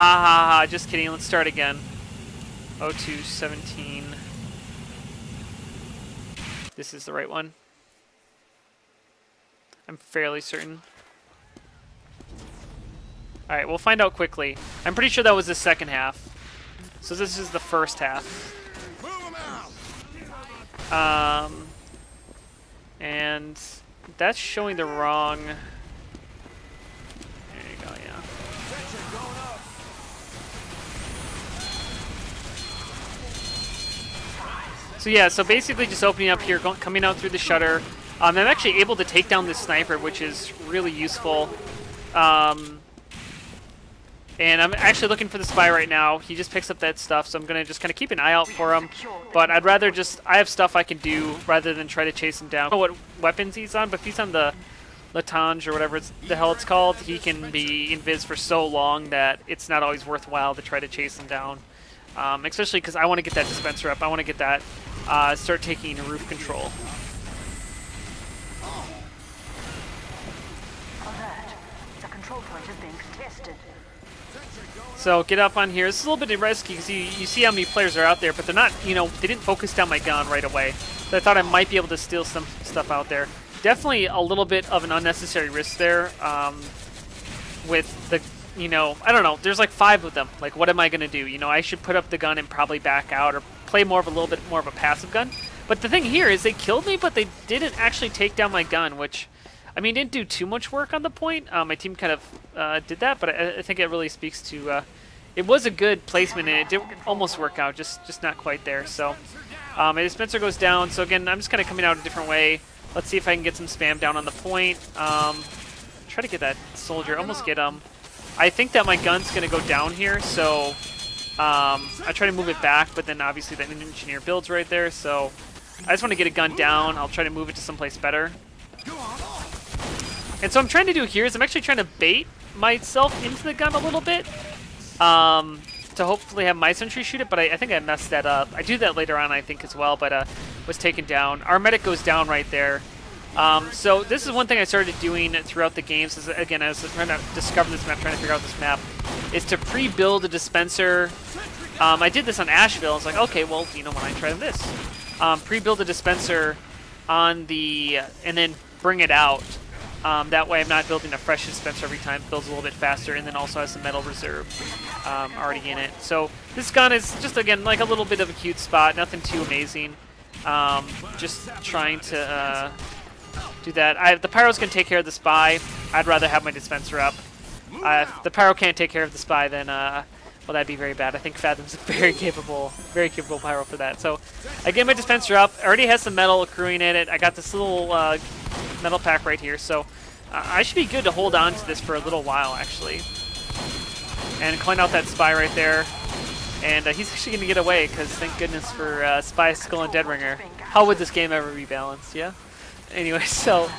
ha ha, just kidding. Let's start again. 0217. This is the right one. I'm fairly certain. Alright, we'll find out quickly. I'm pretty sure that was the second half. So this is the first half. And that's showing the wrong... There you go, yeah. So yeah, so basically just opening up here, coming out through the shutter. I'm actually able to take down this sniper, which is really useful. And I'm actually looking for the spy right now. He just picks up that stuff, so I'm going to just kind of keep an eye out for him. But I'd rather just... I have stuff I can do rather than try to chase him down. I don't know what weapons he's on, but if he's on the Latange or whatever the hell it's called, he can be invis for so long that it's not always worthwhile to try to chase him down. Especially because I want to get that dispenser up. I want to get that... start taking roof control. So get up on here. This is a little bit risky because you see how many players are out there, but they're not, you know, they didn't focus down my gun right away. So I thought I might be able to steal some stuff out there. Definitely a little bit of an unnecessary risk there with the, you know, I don't know. There's like 5 of them. Like, what am I going to do? You know, I should put up the gun and probably back out or play more of a little bit more of a passive gun. But the thing here is they killed me, but they didn't actually take down my gun, which... I mean, didn't do too much work on the point. My team kind of did that, but I think it really speaks to... it was a good placement, and it did almost work out, just not quite there. So my dispenser goes down. So again, I'm just kind of coming out a different way. Let's see if I can get some spam down on the point. Try to get that soldier. Almost get him. I think that my gun's going to go down here, so I try to move it back, but then obviously that engineer builds right there. So I just want to get a gun down. I'll try to move it to someplace better. And so what I'm trying to do here is I'm actually trying to bait myself into the gun a little bit to hopefully have my sentry shoot it, but I think I messed that up. I do that later on, I think, as well, but was taken down. Our medic goes down right there. So this is one thing I started doing throughout the games. Is, again, I was trying to discover this map, trying to figure out this map, is to pre-build a dispenser. I did this on Asheville. I was like, okay, well, you know, when I try this, pre-build a dispenser on the, and then bring it out. That way I'm not building a fresh dispenser every time. It builds a little bit faster, and then also has some metal reserve already in it. So this gun is just, again, like a little bit of a cute spot. Nothing too amazing. Just trying to do that. The pyros can take care of the spy. I'd rather have my dispenser up. If the pyro can't take care of the spy, then well, that'd be very bad. I think Fathom's a very capable pyro for that. So I get my dispenser up. Already has some metal accruing in it. I got this little metal pack right here, so I should be good to hold on to this for a little while, actually. And clean out that spy right there. And he's actually going to get away, because thank goodness for Spy, Skull, and Deadringer. How would this game ever be balanced, yeah? Anyway, so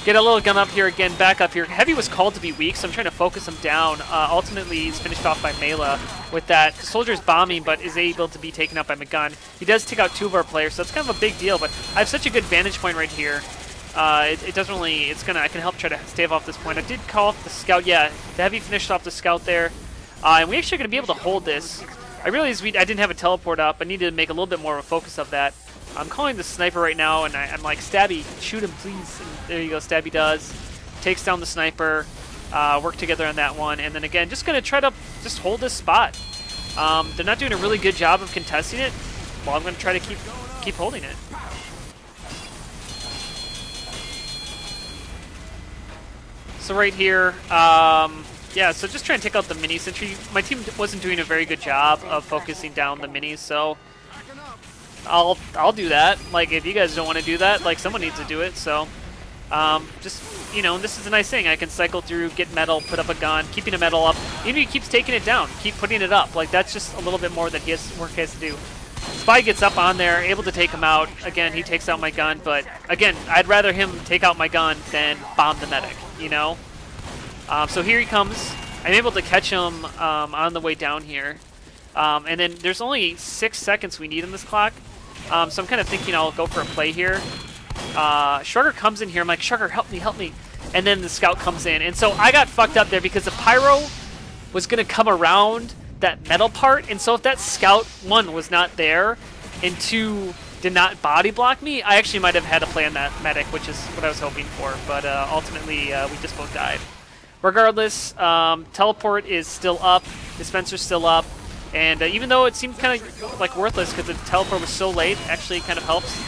get a little gun up here again, back up here. Heavy was called to be weak, so I'm trying to focus him down. Ultimately, he's finished off by Mela with that. Soldier's bombing, but is able to be taken out by McGunn. He does take out 2 of our players, so it's kind of a big deal, but I have such a good vantage point right here. It doesn't really, I can help try to stave off this point. I did call off the scout, yeah, the Heavy finished off the scout there. And we actually are going to be able to hold this. I realized I didn't have a teleport up. I needed to make a little bit more of a focus of that. I'm calling the sniper right now, and I'm like, Stabby, shoot him, please. And there you go, Stabby does. Takes down the sniper. Work together on that one. And then again, just going to try to just hold this spot. They're not doing a really good job of contesting it. Well, I'm going to try to keep holding it. So right here, yeah, so just trying to take out the mini sentry. My team wasn't doing a very good job of focusing down the minis, so I'll do that. Like, if you guys don't want to do that, like, someone needs to do it. So just, you know, this is a nice thing. I can cycle through, get metal, put up a gun, keeping a metal up. Even if he keeps taking it down, keep putting it up. Like, that's just a little bit more that work he has to do. Spy gets up on there, able to take him out. Again, he takes out my gun, but again, I'd rather him take out my gun than bomb the medic, you know? So here he comes. I'm able to catch him on the way down here. And then there's only 6 seconds we need in this clock. So I'm kind of thinking I'll go for a play here. Shrugger comes in here. I'm like, Shrugger, help me, help me. And then the scout comes in. And so I got fucked up there because the pyro was going to come around that metal part, and so if that scout, 1, was not there, and 2, did not body block me, I actually might have had to play on that medic, which is what I was hoping for, but ultimately we just both died. Regardless, teleport is still up, dispenser's still up, and even though it seemed kind of like worthless because the teleport was so late, actually kind of helps.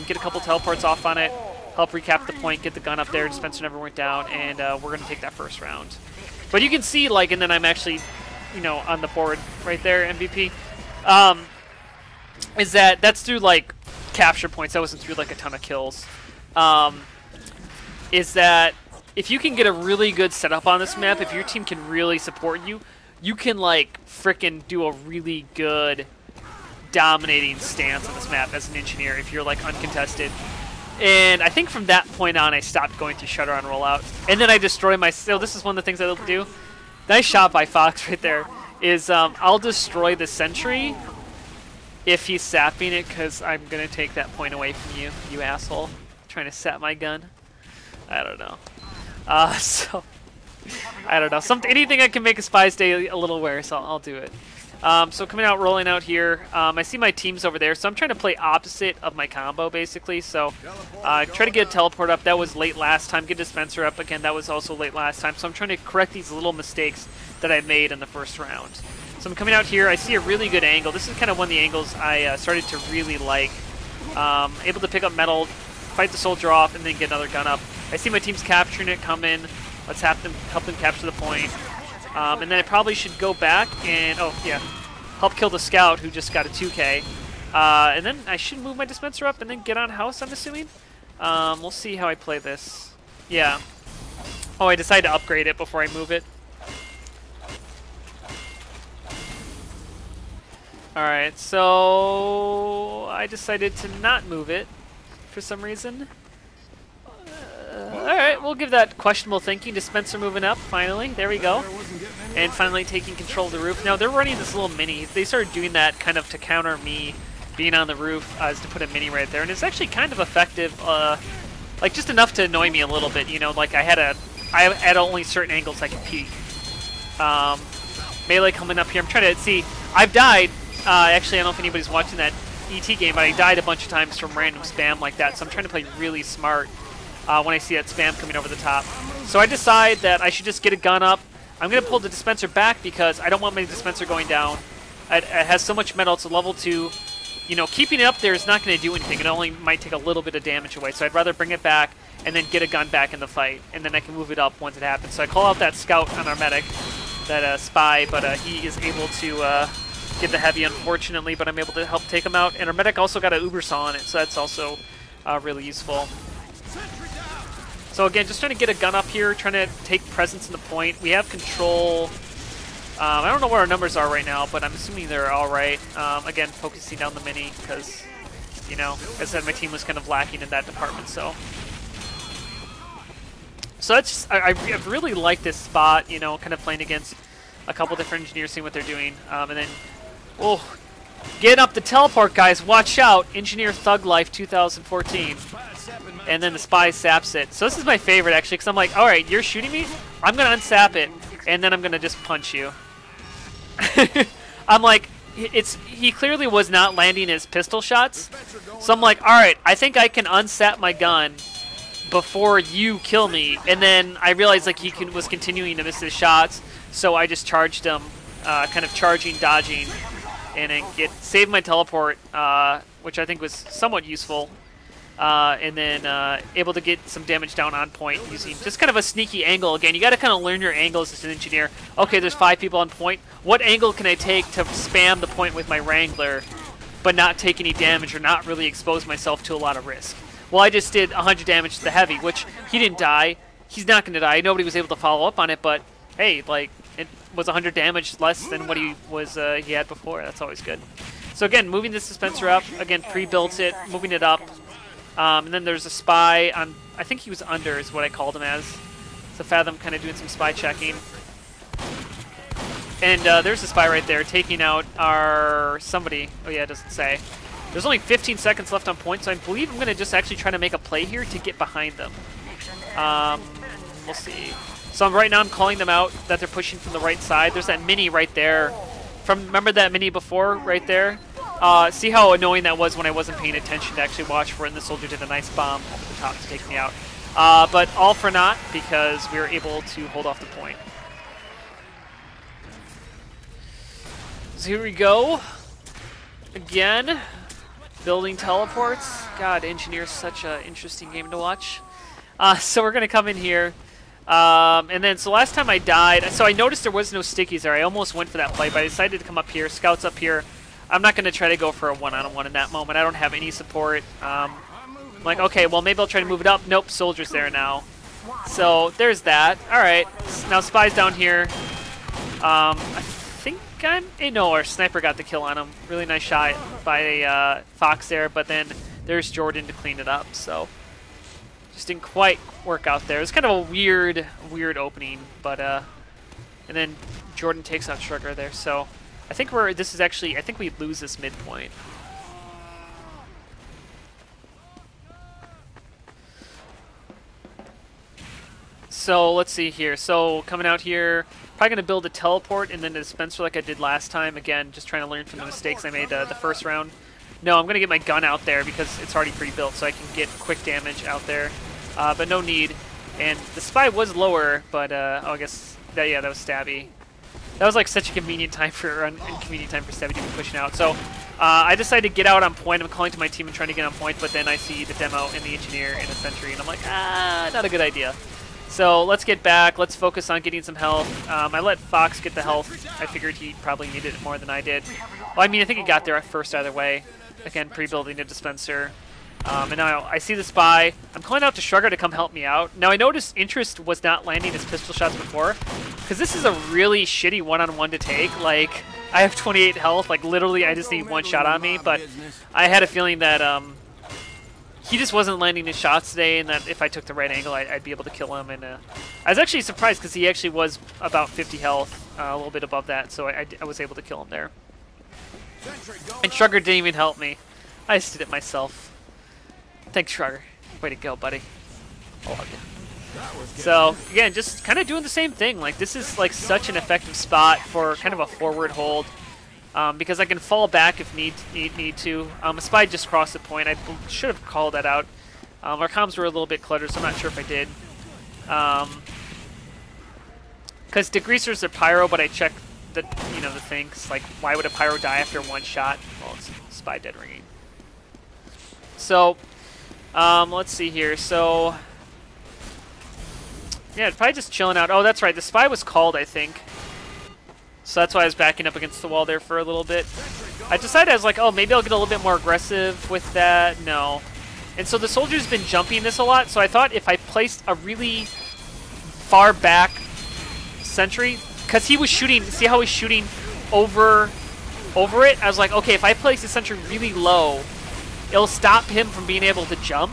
Get a couple teleports off on it, help recap the point, get the gun up there, dispenser never went down, and we're going to take that first round. But you can see, like, and then I'm actually, you know, on the board right there, MVP, is that that's through, like, capture points. That wasn't through, like, a ton of kills. Is that if you can get a really good setup on this map, if your team can really support you, you can, like, frickin' do a really good dominating stance on this map as an engineer if you're, like, uncontested. And I think from that point on, I stopped going through shutter on rollout. And then I destroy my... So this is one of the things I'll do. Nice shot by Fox right there. Is I'll destroy the sentry if he's sapping it, because I'm going to take that point away from you, you asshole. Trying to sap my gun. I don't know. So... I don't know. Anything I can make a spy's day a little worse, I'll do it. So coming out, rolling out here. I see my team's over there, so I'm trying to play opposite of my combo, basically. So try to get a teleport up. That was late last time. Get dispenser up. Again, that was also late last time. So I'm trying to correct these little mistakes that I made in the first round. So I'm coming out here. I see a really good angle. This is kind of one of the angles I started to really like. Able to pick up metal, fight the soldier off, and then get another gun up. I see my team's capturing it, come in. Let's help them capture the point. And then I probably should go back and, oh yeah, help kill the scout who just got a 2K. And then I should move my dispenser up and then get on house, I'm assuming. We'll see how I play this. Yeah. Oh, I decided to upgrade it before I move it. Alright, so I decided to not move it for some reason. Alright, we'll give that questionable thinking. Dispenser moving up, finally. There we go. And finally taking control of the roof. Now, they're running this little mini. They started doing that kind of to counter me being on the roof, is to put a mini right there. And it's actually kind of effective, like just enough to annoy me a little bit, you know, like I had only certain angles I could peek. Melee coming up here. I'm trying to see. I've died. Actually, I don't know if anybody's watching that ET game, but I died a bunch of times from random spam like that. So I'm trying to play really smart when I see that spam coming over the top. So I decide that I should just get a gun up. I'm going to pull the dispenser back because I don't want my dispenser going down. It has so much metal. It's a level 2. You know, keeping it up there is not going to do anything. It only might take a little bit of damage away. So I'd rather bring it back and then get a gun back in the fight. And then I can move it up once it happens. So I call out that scout on our medic, that spy, but he is able to get the heavy, unfortunately. But I'm able to help take him out. And our medic also got an uber saw on it, so that's also really useful. So again, just trying to get a gun up here, trying to take presence in the point. We have control. I don't know where our numbers are right now, but I'm assuming they're all right. Again, focusing down the mini because, you know, as I said, my team was kind of lacking in that department. So that's I really like this spot. You know, kind of playing against a couple different engineers, seeing what they're doing, and then get up the teleport, guys. Watch out, Engineer Thug Life 2014. And then the spy saps it. So this is my favorite, actually, because I'm like, all right, you're shooting me? I'm going to unsap it, and then I'm going to just punch you. I'm like, he clearly was not landing his pistol shots. So I'm like, all right, I think I can unsap my gun before you kill me. And then I realized, like, he was continuing to miss his shots, so I just charged him, kind of charging, dodging, and then saved my teleport, which I think was somewhat useful. And then able to get some damage down on point using just kind of a sneaky angle. Again, you got to kind of learn your angles as an engineer. Okay, there's 5 people on point. What angle can I take to spam the point with my Wrangler but not take any damage or not really expose myself to a lot of risk? Well, I just did 100 damage to the heavy, which he didn't die. He's not going to die. Nobody was able to follow up on it, but hey, like, it was 100 damage less than what he had before. That's always good. So again, moving this dispenser up. Again, pre-built it, moving it up. And then there's a spy on, I think he was under is what I called him as. So Fathom kind of doing some spy checking. And there's a spy right there taking out our somebody. Oh yeah, it doesn't say. There's only 15 seconds left on point, so I believe I'm going to just actually try to make a play here to get behind them. We'll see. So right now I'm calling them out that they're pushing from the right side. There's that mini right there. Remember that mini before right there? See how annoying that was when I wasn't paying attention to actually watch for it, and the soldier did a nice bomb over the top to take me out. But all for naught because we were able to hold off the point. So here we go. Again, building teleports. God, Engineer's such an interesting game to watch. So we're going to come in here. And then, so last time I died, so I noticed there was no stickies there. I almost went for that play, but I decided to come up here. Scouts up here. I'm not going to try to go for a one-on-one in that moment. I don't have any support. I'm like, okay, well, maybe I'll try to move it up. Nope, Soldier's there now. So there's that. All right, now Spy's down here. I think no, our Sniper got the kill on him. Really nice shot by Fox there, but then there's Jordan to clean it up. So just didn't quite work out there. It was kind of a weird opening, but and then Jordan takes out Sugar there. So I think I think we lose this midpoint. So let's see here. So coming out here, probably going to build a teleport and then a dispenser like I did last time. Again, just trying to learn from the mistakes I made the first round. No, I'm going to get my gun out there because it's already pre-built, so I can get quick damage out there. But no need. And the Spy was lower, but oh, I guess that was Stabby. That was like such a convenient time for inconvenient time for Stabby to be pushing out. So I decided to get out on point. I'm calling to my team and trying to get on point, but then I see the demo and the engineer and a sentry, and I'm like, not a good idea. So let's get back. Let's focus on getting some health. I let Fox get the health. I figured he probably needed it more than I did. Well, I mean, I think he got there at first either way. Again, pre-building a dispenser. And now I see the Spy. I'm calling out to Shrugger to come help me out. Now I noticed Interest was not landing his pistol shots before, because this is a really shitty one-on-one to take. Like, I have 28 health. Like, literally, I just need one shot on me. But I had a feeling that he just wasn't landing his shots today, and that if I took the right angle, I'd be able to kill him. And I was actually surprised because he actually was about 50 health, a little bit above that, so I was able to kill him there. And Shrugger didn't even help me. I just did it myself. Thanks, Shrugger. Way to go, buddy. I love you. So, again, just kind of doing the same thing. Like, this is like such an effective spot for kind of a forward hold. Because I can fall back if need to. A Spy just crossed the point. I should have called that out. Our comms were a little bit cluttered, so I'm not sure if I did. Because Degreasers are Pyro, but I checked the things. Like, why would a Pyro die after one shot? Well, it's Spy dead ringing. So, let's see here. So, yeah, probably just chilling out. Oh, that's right. The Spy was called, I think. So that's why I was backing up against the wall there for a little bit. I decided, I was like, oh, maybe I'll get a little bit more aggressive with that. No. And so the soldier's been jumping this a lot, so I thought if I placed a really far back sentry, because he was shooting, see how he's shooting over it? I was like, okay, if I place the sentry really low, it'll stop him from being able to jump,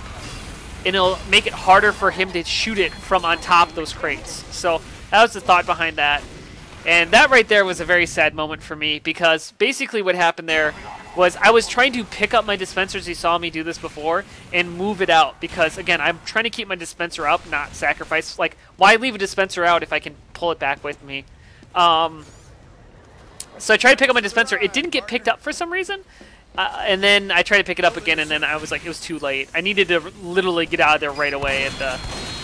and it'll make it harder for him to shoot it from on top of those crates. So that was the thought behind that. And that right there was a very sad moment for me, because basically what happened there was I was trying to pick up my dispensers, you saw me do this before, and move it out. Because, again, I'm trying to keep my dispenser up, not sacrifice. Like, why leave a dispenser out if I can pull it back with me? So I tried to pick up my dispenser. It didn't get picked up for some reason. And then I tried to pick it up again, and then I was like, it was too late. I needed to literally get out of there right away, and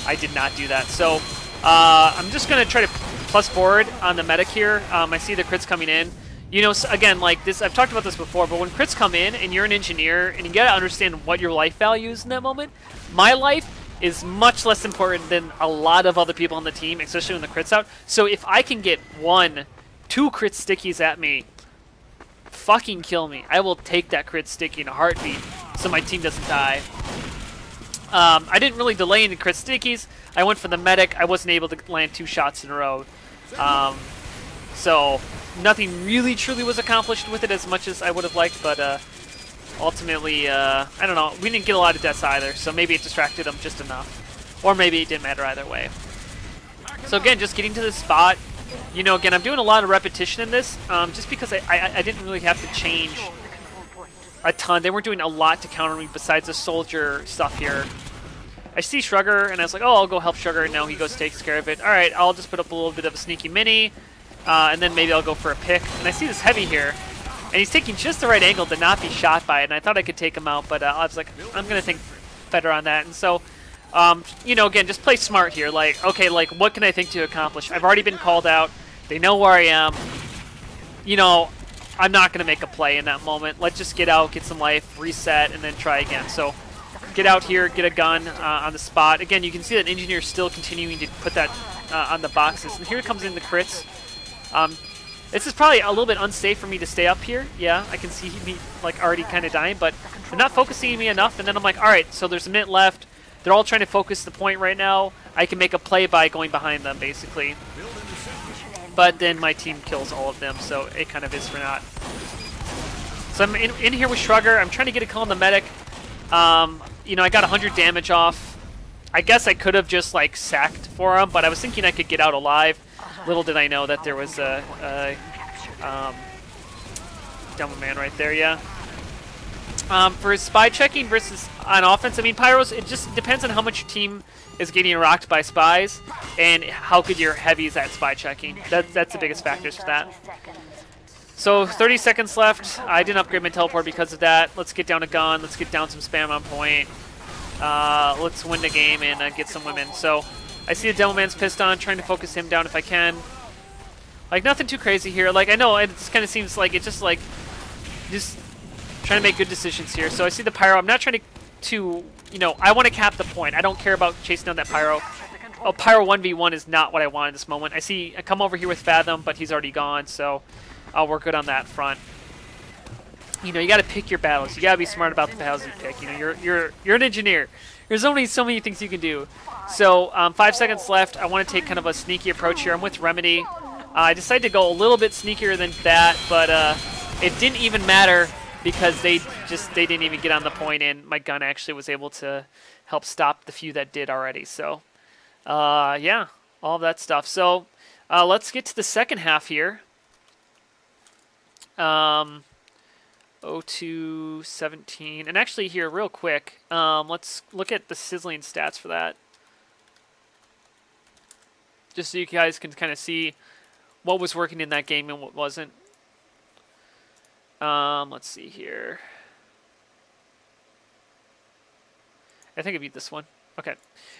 I did not do that. So I'm just going to try to plus forward on the medic here. I see the crits coming in. You know, so again, like this, I've talked about this before, but when crits come in and you're an engineer and you gotta understand what your life value is in that moment, my life is much less important than a lot of other people on the team, especially when the crit's out. So if I can get 1, 2 crit stickies at me, fucking kill me. I will take that crit sticky in a heartbeat so my team doesn't die. I didn't really delay any crit stickies. I went for the medic. I wasn't able to land 2 shots in a row. So nothing really truly was accomplished with it as much as I would have liked, but ultimately, I don't know. We didn't get a lot of deaths either, so maybe it distracted them just enough. Or maybe it didn't matter either way. So again, just getting to this spot. You know, again, I'm doing a lot of repetition in this, just because I didn't really have to change a ton. They weren't doing a lot to counter me besides the soldier stuff here. I see Shrugger, and I was like, oh, I'll go help Shrugger, and now he goes takes care of it. All right, I'll just put up a little bit of a sneaky mini, and then maybe I'll go for a pick. And I see this heavy here, and he's taking just the right angle to not be shot by it, and I thought I could take him out, but I was like, I'm going to think better on that. And so, you know, again, just play smart here. Like, okay, like, what can I think to accomplish? I've already been called out. They know where I am. You know, I'm not going to make a play in that moment. Let's just get out, get some life, reset, and then try again. So get out here, get a gun on the spot. Again, you can see that Engineer is still continuing to put that on the boxes. And here comes in the crits. This is probably a little bit unsafe for me to stay up here. Yeah, I can see me like already kind of dying, but they're not focusing me enough. And then I'm like, all right, so there's a minute left. They're all trying to focus the point right now. I can make a play by going behind them, basically. But then my team kills all of them, so it kind of is for naught. So I'm in here with Shrugger. I'm trying to get a kill on the medic. You know, I got 100 damage off. I guess I could have just, like, sacked for him, but I was thinking I could get out alive. Little did I know that there was a demo man right there, yeah. For spy checking versus on offense, I mean, Pyros, it just depends on how much your team is getting rocked by spies and how good your heavies at spy checking. That's the biggest factors for that. So 30 seconds left. I didn't upgrade my teleport because of that. Let's get down a gun. Let's get down some spam on point. Let's win the game and get some women. So I see the Devilman's pissed on, trying to focus him down if I can. Like, nothing too crazy here. Like, I know it kind of seems like it's just like trying to make good decisions here. So I see the Pyro. I'm not trying to you know, I want to cap the point. I don't care about chasing down that Pyro. Oh, Pyro 1v1 is not what I want in this moment. I come over here with Fathom, but he's already gone, so we're good on that front. You know, you got to pick your battles. You got to be smart about the battles you pick. You know, you're an engineer. There's only so many things you can do. So 5 seconds left. I want to take kind of a sneaky approach here. I'm with Remedy. I decided to go a little bit sneakier than that, but it didn't even matter because they didn't even get on the point, and my gun actually was able to help stop the few that did already. So yeah, all of that stuff. So let's get to the second half here. 02-17, and actually here real quick, let's look at the sizzling stats for that, just so you guys can kind of see what was working in that game and what wasn't. Let's see here. I think I beat this one. Okay,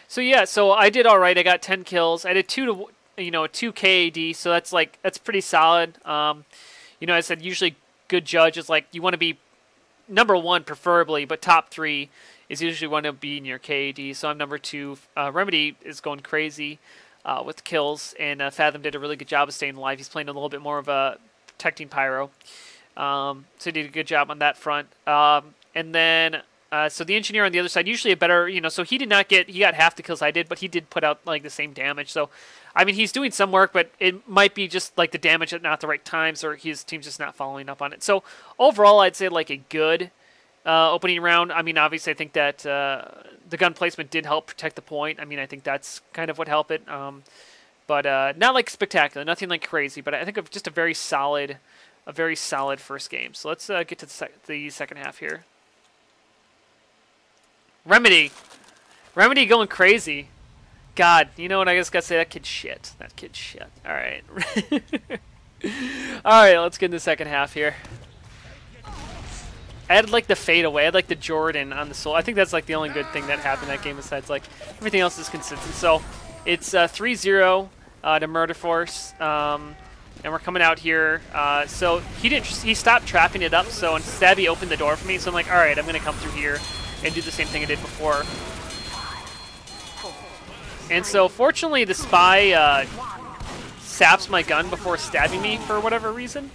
so yeah, so I did all right. I got 10 kills. I did 2 KAD, so that's pretty solid. You know, I said usually good judge is like you want to be number 1 preferably, but top 3 is usually want to be in your KAD. So I'm number 2. Remedy is going crazy with kills, and Fathom did a really good job of staying alive. He's playing a little bit more of a protecting Pyro, so he did a good job on that front. And then so the engineer on the other side, usually a better, you know, so he got half the kills I did, but he did put out like the same damage. So I mean, he's doing some work, but it might be just like the damage at not the right times, or his team's just not following up on it. So overall, I'd say like a good opening round. I mean, obviously, I think that the gun placement did help protect the point. I mean, I think that's kind of what helped it. But not like spectacular, nothing like crazy. But I think of just a very solid first game. So let's get to the second half here. Remedy going crazy. God, you know what I just gotta say? That kid's shit. That kid's shit. All right. All right, let's get in the second half here. I had like the fade away. I had like the Jordan on the soul. I think that's like the only good thing that happened in that game besides like everything else is consistent. So it's 3-0 to Murder Force. And we're coming out here. So he stopped trapping it up. So instead he opened the door for me. So I'm like, all right, I'm gonna come through here and do the same thing I did before. And so, fortunately, the spy saps my gun before stabbing me for whatever reason.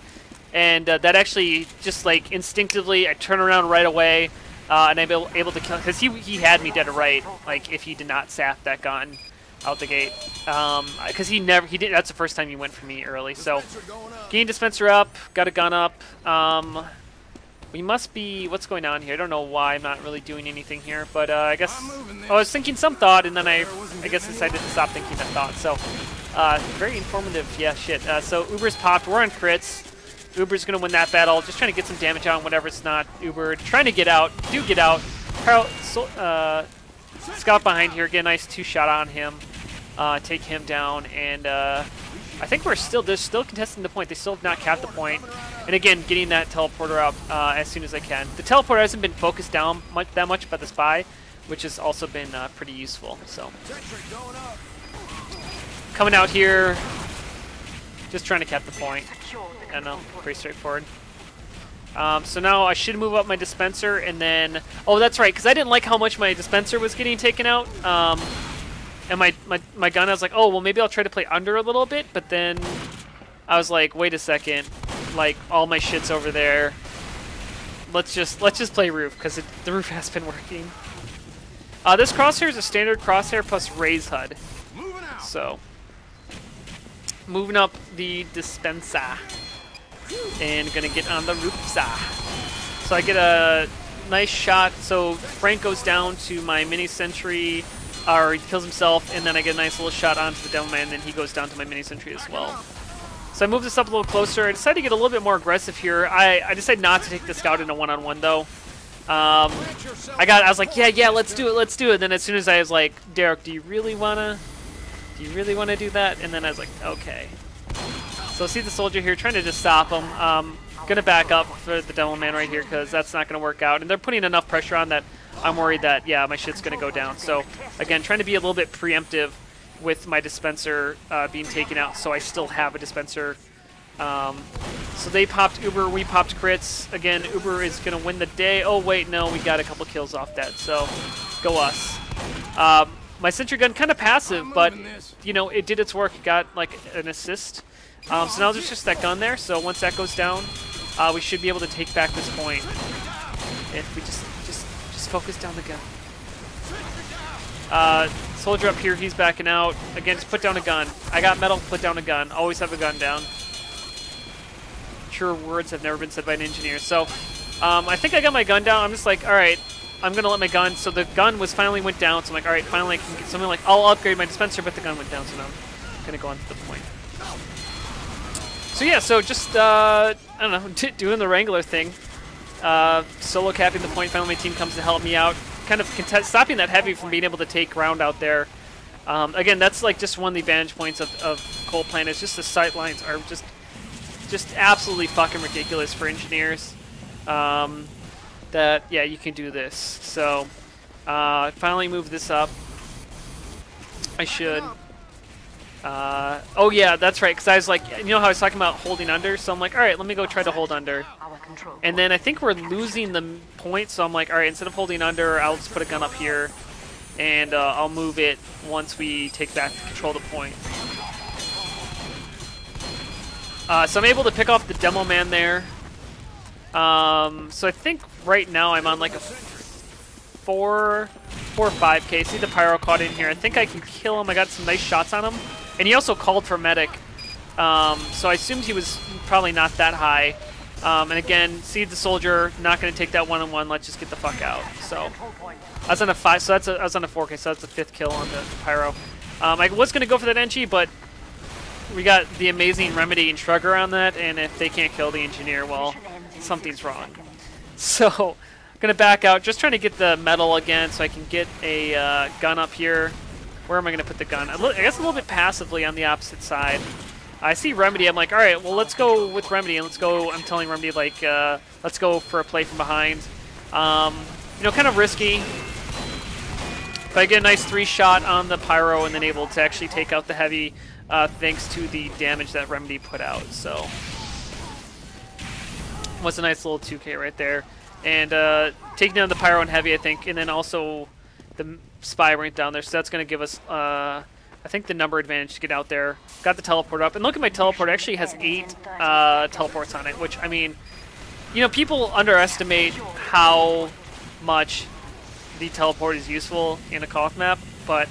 And that actually, just like instinctively, I turn around right away, and I'm able to kill, because he had me dead to right, like if he did not sap that gun out the gate. Because he did, that's the first time he went for me early. So, gain dispenser up, got a gun up. We must be, what's going on here? I don't know why I'm not really doing anything here, but I guess, I was thinking some thought, and then I guess decided to stop thinking that thought. So, very informative, yeah, shit. So Uber's popped, we're on crits. Uber's gonna win that battle, just trying to get some damage on whatever it's not. Uber trying to get out, get out. Scout behind here, get a nice 2-shot on him, take him down, and I think they're still contesting the point. They still have not capped the point. And again, getting that teleporter up as soon as I can. The teleporter hasn't been focused down that much by the spy, which has also been pretty useful. So coming out here, just trying to cap the point. I don't know, pretty straightforward. So now I should move up my dispenser, and then... Oh, that's right, because I didn't like how much my dispenser was getting taken out. And my gun, I was like, oh, well, maybe I'll try to play under a little bit, but then I was like, wait a second, like, all my shit's over there. Let's just play roof, because the roof has been working. This crosshair is a standard crosshair plus raise HUD. So, moving up the dispenser. And gonna get on the roof. So I get a nice shot. So Frank goes down to my mini sentry, or he kills himself, and then I get a nice little shot onto the Devil Man, and then he goes down to my mini sentry as well. So I move this up a little closer. I decided to get a little bit more aggressive here. I decided not to take the scout in a one-on-one though. I was like, yeah, let's do it. And then as soon as I was like, Derek, do you really wanna do that? And then I was like, okay. So see the soldier here trying to just stop him. Gonna back up for the Devil Man right here because that's not gonna work out. And they're putting enough pressure on that I'm worried that, yeah, my shit's gonna go down. So again, trying to be a little bit preemptive with my dispenser being taken out, so I still have a dispenser. So they popped Uber, we popped crits. Again, Uber is gonna win the day. Oh wait, no, we got a couple kills off that. So go us. My sentry gun kind of passive, but you know it did its work. It got like an assist. So now there's just that gun there, so once that goes down, we should be able to take back this point. If we just focus down the gun. Soldier up here, he's backing out. Again, just put down a gun. I got metal, put down a gun. Always have a gun down. Sure words have never been said by an engineer. So, I think I got my gun down. I'm just like, alright, I'm going to let my gun. So the gun finally went down, so I'm like, alright, finally I can get something like, I'll upgrade my dispenser, but the gun went down, so now I'm going to go on to the point. So yeah, so just, I don't know, doing the Wrangler thing. Solo capping the point, finally my team comes to help me out. Kind of stopping that heavy from being able to take ground out there. Again, that's like just one of the advantage points of Cold Plant, is just the sight lines are just absolutely fucking ridiculous for engineers. That, yeah, you can do this. So, finally move this up. I should... oh yeah, that's right, because I was like, you know how I was talking about holding under? So I'm like, alright, let me go try to hold under. And then I think we're losing the point, so I'm like, alright, instead of holding under, I'll just put a gun up here, and I'll move it once we take back control of the point. So I'm able to pick off the Demo Man there. So I think right now I'm on like a 4 or 5k. See the Pyro caught in here. I think I can kill him. I got some nice shots on him. And he also called for medic, so I assumed he was probably not that high. And again, see the soldier, not going to take that one-on-one. Let's just get the fuck out. So I was on a 5, so I was on a 4k, so that's the 5th kill on the Pyro. I was going to go for that Engie, but we got the amazing Remedy and Shrugger on that, and if they can't kill the engineer, well, something's wrong. So I'm going to back out, just trying to get the metal again so I can get a gun up here. Where am I going to put the gun? I guess a little bit passively on the opposite side. I see Remedy. I'm like, all right, well, let's go with Remedy, and let's go. I'm telling Remedy, like, let's go for a play from behind. You know, kind of risky. But I get a nice 3-shot on the Pyro, and then able to actually take out the heavy, thanks to the damage that Remedy put out. So, was a nice little 2k right there, and taking down the Pyro and heavy, I think, and then also the spy went down there, so that's going to give us, I think, the number advantage to get out there. Got the teleport up, and look at my teleport. It actually has 8 teleports on it, which, I mean, you know, people underestimate how much the teleport is useful in a Koth map, but,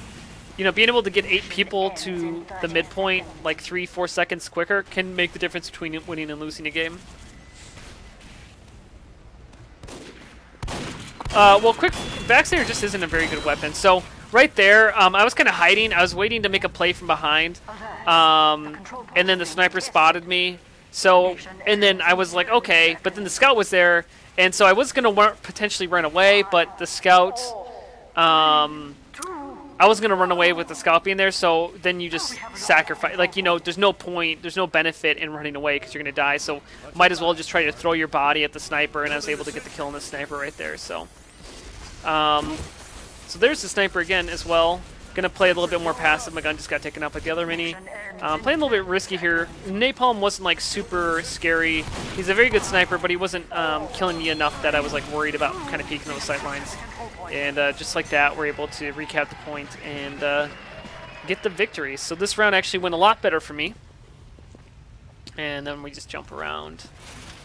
you know, being able to get 8 people to the midpoint, like 3-4 seconds quicker, can make the difference between winning and losing a game. Well, quick, Backstabber just isn't a very good weapon. So right there, I was kind of hiding. I was waiting to make a play from behind, and then the sniper spotted me. So, and then I was like, okay, but then the scout was there, and so I was gonna potentially run away, but the scout I was gonna run away with the scalp being there, so then you just sacrifice. Like, you know, there's no point, there's no benefit in running away because you're gonna die. So might as well just try to throw your body at the sniper, and I was able to get the kill on the sniper right there. So, so there's the sniper again as well. Gonna play a little bit more passive. My gun just got taken out by the other mini. Playing a little bit risky here. Napalm wasn't like super scary. He's a very good sniper, but he wasn't killing me enough that I was like worried about kind of peeking those sight lines. And just like that, we're able to recap the point and get the victory. So this round actually went a lot better for me. And then we just jump around.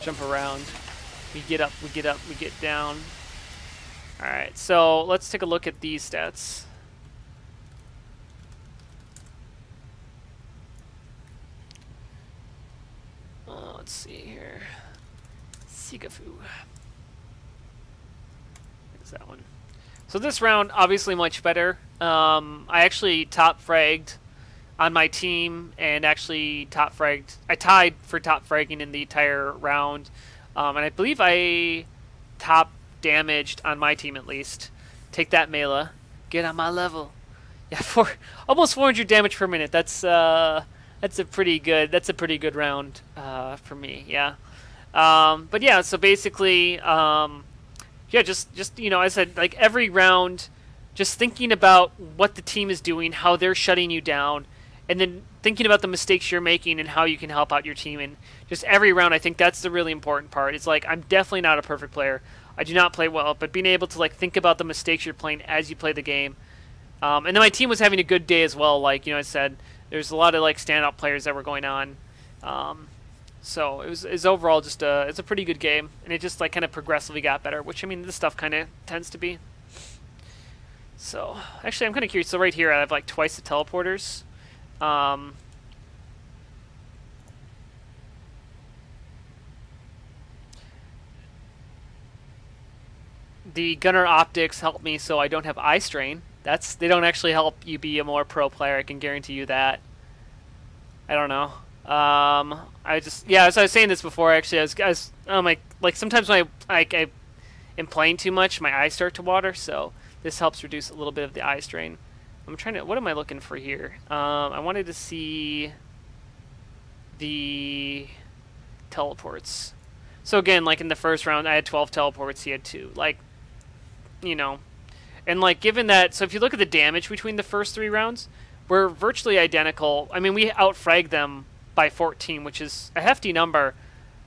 We get up, we get down. Alright, so let's take a look at these stats. Let's see here. Sigafoo. There's that one. So this round, obviously much better. I actually top fragged on my team and actually top fragged. I tied for top fragging in the entire round. And I believe I top damaged on my team at least. Take that, Mela. Get on my level. Yeah, almost 400 damage per minute. That's a pretty good round for me. Yeah. But yeah, so basically, yeah, just you know, I said, like every round, just thinking about what the team is doing, how they're shutting you down, and then thinking about the mistakes you're making and how you can help out your team. And just every round, I think that's the really important part. It's like, I'm definitely not a perfect player. I do not play well, but being able to like think about the mistakes you're playing as you play the game. And then my team was having a good day as well. Like, you know, I said, there's a lot of like standout players that were going on. So it was overall just it's a pretty good game, and it just like kind of progressively got better, which I mean this stuff kind of tends to be. So actually I'm kind of curious. So right here I have like twice the teleporters. The gunner optics help me so I don't have eye strain. They don't actually help you be a more pro player. I can guarantee you that. I don't know. Yeah, as I was saying this before, actually, like sometimes when I am playing too much, my eyes start to water, so this helps reduce a little bit of the eye strain. I'm trying to, what am I looking for here? I wanted to see the teleports. So again, like in the first round, I had 12 teleports, he had 2. Like, you know, and like given that, so if you look at the damage between the first 3 rounds, we're virtually identical. I mean, we outfragged them by 14, which is a hefty number.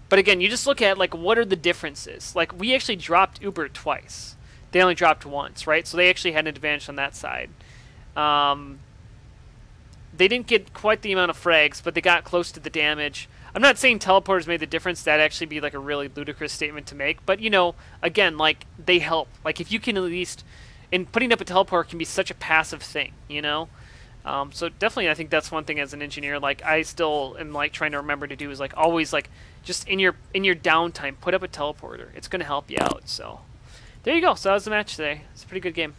But again, you just look at, like, what are the differences? Like, we actually dropped Uber twice. They only dropped once, right? So they actually had an advantage on that side. They didn't get quite the amount of frags, but they got close to the damage. I'm not saying teleporters made the difference. That'd actually be, like, a really ludicrous statement to make. But, you know, again, like, they help. Like, if you can at least... And putting up a teleport can be such a passive thing, you know? So definitely, I think that's one thing as an engineer. Like, I still am like trying to remember to do is like always like just in your downtime, put up a teleporter. It's gonna help you out. So there you go. So that was the match today. It's a pretty good game.